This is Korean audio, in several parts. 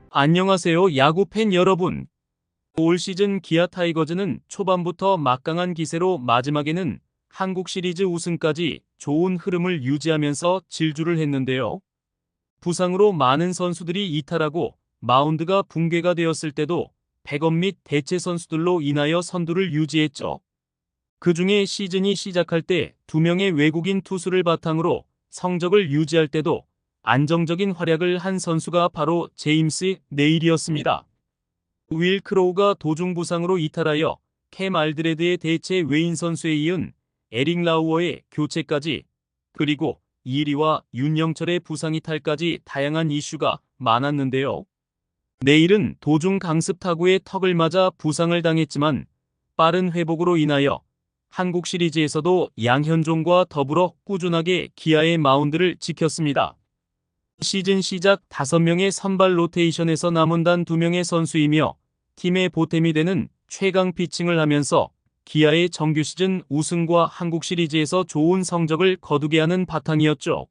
안녕하세요, 야구팬 여러분. 올 시즌 기아 타이거즈는 초반부터 막강한 기세로 마지막에는 한국 시리즈 우승까지 좋은 흐름을 유지하면서 질주를 했는데요. 부상으로 많은 선수들이 이탈하고 마운드가 붕괴가 되었을 때도 백업 및 대체 선수들로 인하여 선두를 유지했죠. 그중에 시즌이 시작할 때 2명의 외국인 투수를 바탕으로 성적을 유지할 때도 안정적인 활약을 한 선수가 바로 제임스 네일이었습니다. 윌 크로우가 도중 부상으로 이탈하여 캠 알드레드의 대체 외인 선수에 이은 에릭 라우어의 교체까지, 그리고 이리와 윤영철의 부상 이탈까지 다양한 이슈가 많았는데요. 네일은 도중 강습 타구에 턱을 맞아 부상을 당했지만 빠른 회복으로 인하여 한국 시리즈에서도 양현종과 더불어 꾸준하게 기아의 마운드를 지켰습니다. 시즌 시작 5명의 선발 로테이션에서 남은 단 2명의 선수이며 팀의 보탬이 되는 최강 피칭을 하면서 기아의 정규 시즌 우승과 한국 시리즈에서 좋은 성적을 거두게 하는 바탕이었죠.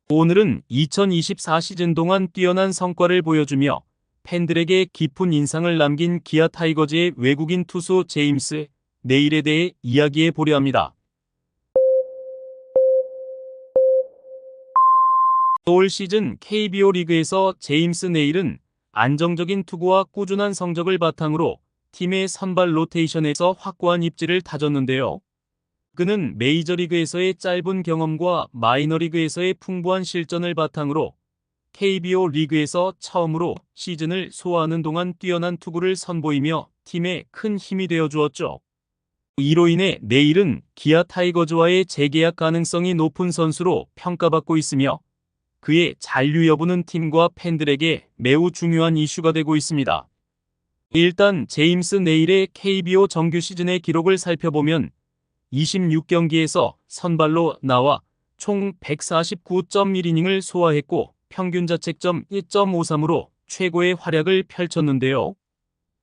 오늘은 2024 시즌 동안 뛰어난 성과를 보여주며 팬들에게 깊은 인상을 남긴 기아 타이거즈의 외국인 투수 제임스 네일에 대해 이야기해 보려 합니다. 올 시즌 KBO 리그에서 제임스 네일은 안정적인 투구와 꾸준한 성적을 바탕으로 팀의 선발 로테이션에서 확고한 입지를 다졌는데요. 그는 메이저리그에서의 짧은 경험과 마이너리그에서의 풍부한 실전을 바탕으로 KBO 리그에서 처음으로 시즌을 소화하는 동안 뛰어난 투구를 선보이며 팀에 큰 힘이 되어 주었죠. 이로 인해 네일은 기아 타이거즈와의 재계약 가능성이 높은 선수로 평가받고 있으며 그의 잔류 여부는 팀과 팬들에게 매우 중요한 이슈가 되고 있습니다. 일단 제임스 네일의 KBO 정규 시즌의 기록을 살펴보면 26경기에서 선발로 나와 총 149.1이닝을 소화했고 평균 자책점 1.53으로 최고의 활약을 펼쳤는데요.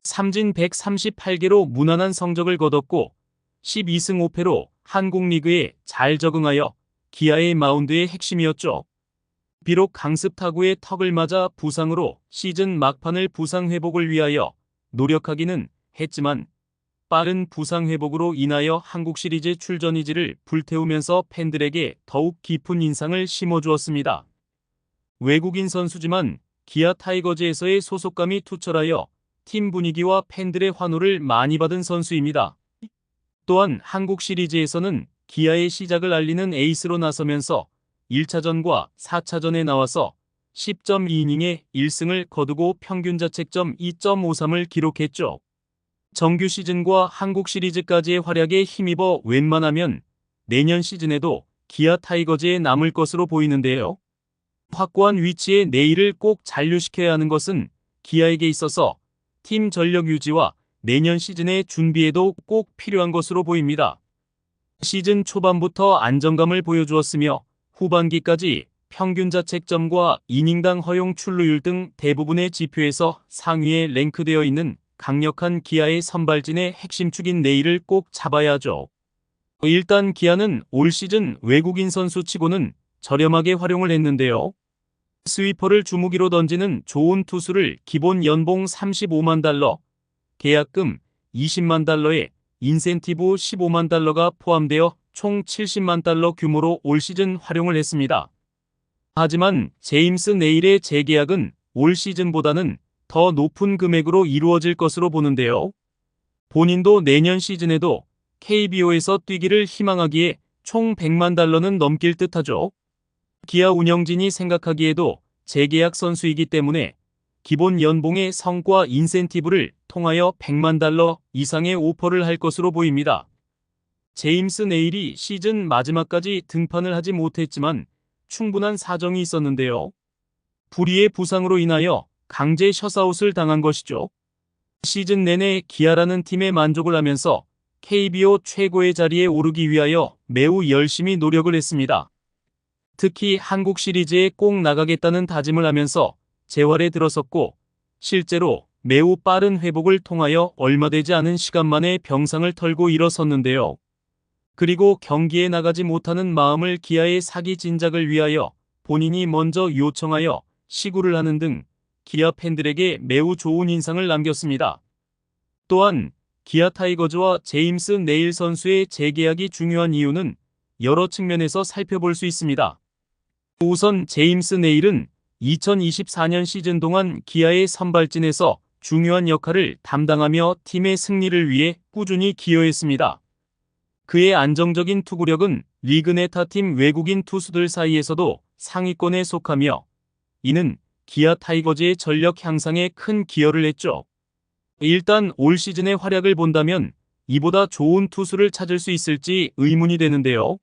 삼진 138개로 무난한 성적을 거뒀고 12승 5패로 한국 리그에 잘 적응하여 기아의 마운드의 핵심이었죠. 비록 강습 타구의 턱을 맞아 부상으로 시즌 막판을 부상 회복을 위하여 노력하기는 했지만 빠른 부상 회복으로 인하여 한국 시리즈 출전 의지를 불태우면서 팬들에게 더욱 깊은 인상을 심어주었습니다. 외국인 선수지만 기아 타이거즈에서의 소속감이 투철하여 팀 분위기와 팬들의 환호를 많이 받은 선수입니다. 또한 한국 시리즈에서는 기아의 시작을 알리는 에이스로 나서면서 1차전과 4차전에 나와서 10.2이닝에 1승을 거두고 평균 자책점 2.53을 기록했죠. 정규 시즌과 한국 시리즈까지의 활약에 힘입어 웬만하면 내년 시즌에도 기아 타이거즈에 남을 것으로 보이는데요. 확고한 위치에 네일을 꼭 잔류시켜야 하는 것은 기아에게 있어서 팀 전력 유지와 내년 시즌의 준비에도 꼭 필요한 것으로 보입니다. 시즌 초반부터 안정감을 보여주었으며 후반기까지 평균 자책점과 이닝당 허용 출루율 등 대부분의 지표에서 상위에 랭크되어 있는 강력한 기아의 선발진의 핵심축인 네일을 꼭 잡아야 하죠. 일단 기아는 올 시즌 외국인 선수치고는 저렴하게 활용을 했는데요. 스위퍼를 주무기로 던지는 좋은 투수를 기본 연봉 35만 달러, 계약금 20만 달러에 인센티브 15만 달러가 포함되어 총 70만 달러 규모로 올 시즌 활용을 했습니다. 하지만 제임스 네일의 재계약은 올 시즌보다는 더 높은 금액으로 이루어질 것으로 보는데요. 본인도 내년 시즌에도 KBO에서 뛰기를 희망하기에 총 100만 달러는 넘길 듯하죠. 기아 운영진이 생각하기에도 재계약 선수이기 때문에 기본 연봉의 성과 인센티브를 통하여 100만 달러 이상의 오퍼를 할 것으로 보입니다. 제임스 네일이 시즌 마지막까지 등판을 하지 못했지만 충분한 사정이 있었는데요. 불의의 부상으로 인하여 강제 셧아웃을 당한 것이죠. 시즌 내내 기아라는 팀에 만족을 하면서 KBO 최고의 자리에 오르기 위하여 매우 열심히 노력을 했습니다. 특히 한국 시리즈에 꼭 나가겠다는 다짐을 하면서 재활에 들어섰고 실제로 매우 빠른 회복을 통하여 얼마 되지 않은 시간 만에 병상을 털고 일어섰는데요. 그리고 경기에 나가지 못하는 마음을 기아의 사기 진작을 위하여 본인이 먼저 요청하여 시구를 하는 등 기아 팬들에게 매우 좋은 인상을 남겼습니다. 또한 기아 타이거즈와 제임스 네일 선수의 재계약이 중요한 이유는 여러 측면에서 살펴볼 수 있습니다. 우선 제임스 네일은 2024년 시즌 동안 기아의 선발진에서 중요한 역할을 담당하며 팀의 승리를 위해 꾸준히 기여했습니다. 그의 안정적인 투구력은 리그 내 타팀 외국인 투수들 사이에서도 상위권에 속하며 이는 기아 타이거즈의 전력 향상에 큰 기여를 했죠. 일단 올 시즌의 활약을 본다면 이보다 좋은 투수를 찾을 수 있을지 의문이 되는데요.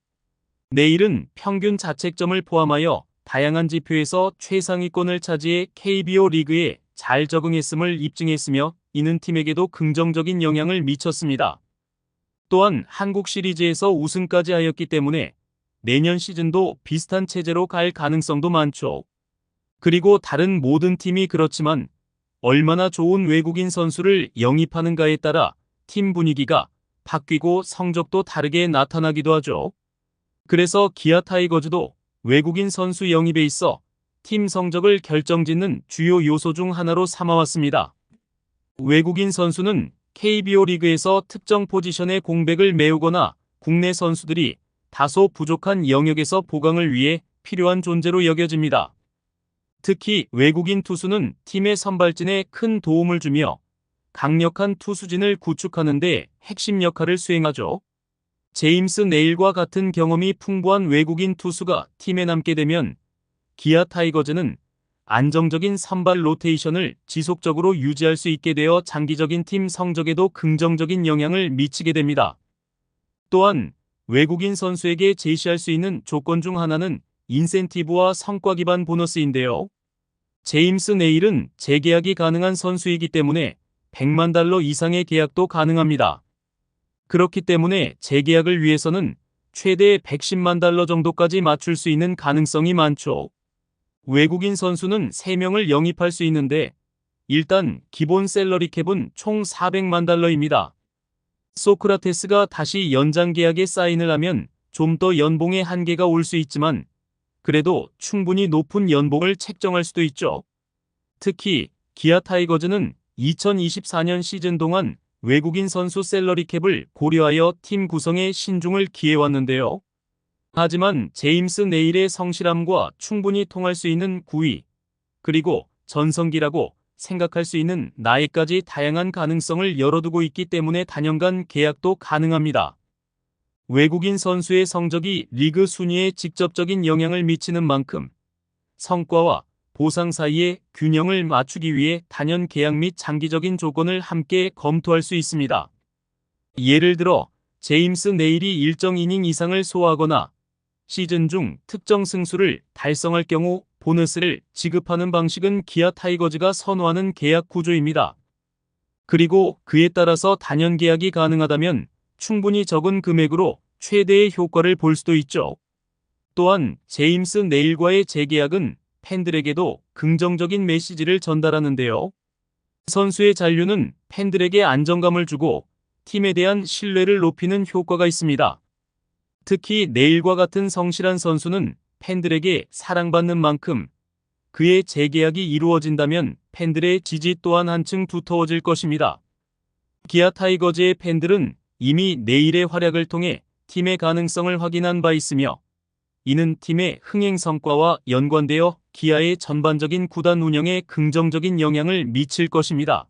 내일은 평균 자책점을 포함하여 다양한 지표에서 최상위권을 차지해 KBO 리그에 잘 적응했음을 입증했으며 이는 팀에게도 긍정적인 영향을 미쳤습니다. 또한 한국 시리즈에서 우승까지 하였기 때문에 내년 시즌도 비슷한 체제로 갈 가능성도 많죠. 그리고 다른 모든 팀이 그렇지만 얼마나 좋은 외국인 선수를 영입하는가에 따라 팀 분위기가 바뀌고 성적도 다르게 나타나기도 하죠. 그래서 기아 타이거즈도 외국인 선수 영입에 있어 팀 성적을 결정짓는 주요 요소 중 하나로 삼아왔습니다. 외국인 선수는 KBO 리그에서 특정 포지션의 공백을 메우거나 국내 선수들이 다소 부족한 영역에서 보강을 위해 필요한 존재로 여겨집니다. 특히 외국인 투수는 팀의 선발진에 큰 도움을 주며 강력한 투수진을 구축하는 데 핵심 역할을 수행하죠. 제임스 네일과 같은 경험이 풍부한 외국인 투수가 팀에 남게 되면 기아 타이거즈는 안정적인 선발 로테이션을 지속적으로 유지할 수 있게 되어 장기적인 팀 성적에도 긍정적인 영향을 미치게 됩니다. 또한 외국인 선수에게 제시할 수 있는 조건 중 하나는 인센티브와 성과 기반 보너스인데요. 제임스 네일은 재계약이 가능한 선수이기 때문에 100만 달러 이상의 계약도 가능합니다. 그렇기 때문에 재계약을 위해서는 최대 110만 달러 정도까지 맞출 수 있는 가능성이 많죠. 외국인 선수는 3명을 영입할 수 있는데 일단 기본 셀러리 캡은 총 400만 달러입니다. 소크라테스가 다시 연장 계약에 사인을 하면 좀 더 연봉의 한계가 올 수 있지만 그래도 충분히 높은 연봉을 책정할 수도 있죠. 특히 기아 타이거즈는 2024년 시즌 동안 외국인 선수 셀러리 캡을 고려하여 팀 구성에 신중을 기해왔는데요. 하지만 제임스 네일의 성실함과 충분히 통할 수 있는 구위, 그리고 전성기라고 생각할 수 있는 나이까지 다양한 가능성을 열어두고 있기 때문에 단연간 계약도 가능합니다. 외국인 선수의 성적이 리그 순위에 직접적인 영향을 미치는 만큼 성과와 보상 사이의 균형을 맞추기 위해 단연 계약 및 장기적인 조건을 함께 검토할 수 있습니다. 예를 들어 제임스 네일이 일정 이닝 이상을 소화하거나 시즌 중 특정 승수를 달성할 경우 보너스를 지급하는 방식은 기아 타이거즈가 선호하는 계약 구조입니다. 그리고 그에 따라서 단연 계약이 가능하다면 충분히 적은 금액으로 최대의 효과를 볼 수도 있죠. 또한 제임스 네일과의 재계약은 팬들에게도 긍정적인 메시지를 전달하는데요. 선수의 잔류는 팬들에게 안정감을 주고 팀에 대한 신뢰를 높이는 효과가 있습니다. 특히 네일과 같은 성실한 선수는 팬들에게 사랑받는 만큼 그의 재계약이 이루어진다면 팬들의 지지 또한 한층 두터워질 것입니다. 기아 타이거즈의 팬들은 이미 네일의 활약을 통해 팀의 가능성을 확인한 바 있으며 이는 팀의 흥행 성과와 연관되어 기아의 전반적인 구단 운영에 긍정적인 영향을 미칠 것입니다.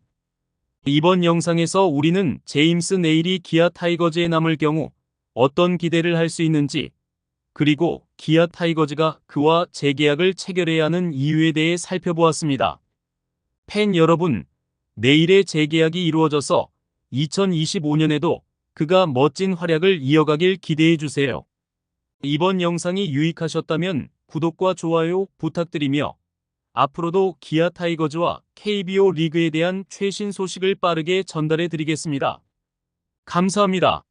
이번 영상에서 우리는 제임스 네일이 기아 타이거즈에 남을 경우 어떤 기대를 할 수 있는지, 그리고 기아 타이거즈가 그와 재계약을 체결해야 하는 이유에 대해 살펴보았습니다. 팬 여러분, 네일의 재계약이 이루어져서 2025년에도 그가 멋진 활약을 이어가길 기대해 주세요. 이번 영상이 유익하셨다면 구독과 좋아요 부탁드리며 앞으로도 기아 타이거즈와 KBO 리그에 대한 최신 소식을 빠르게 전달해 드리겠습니다. 감사합니다.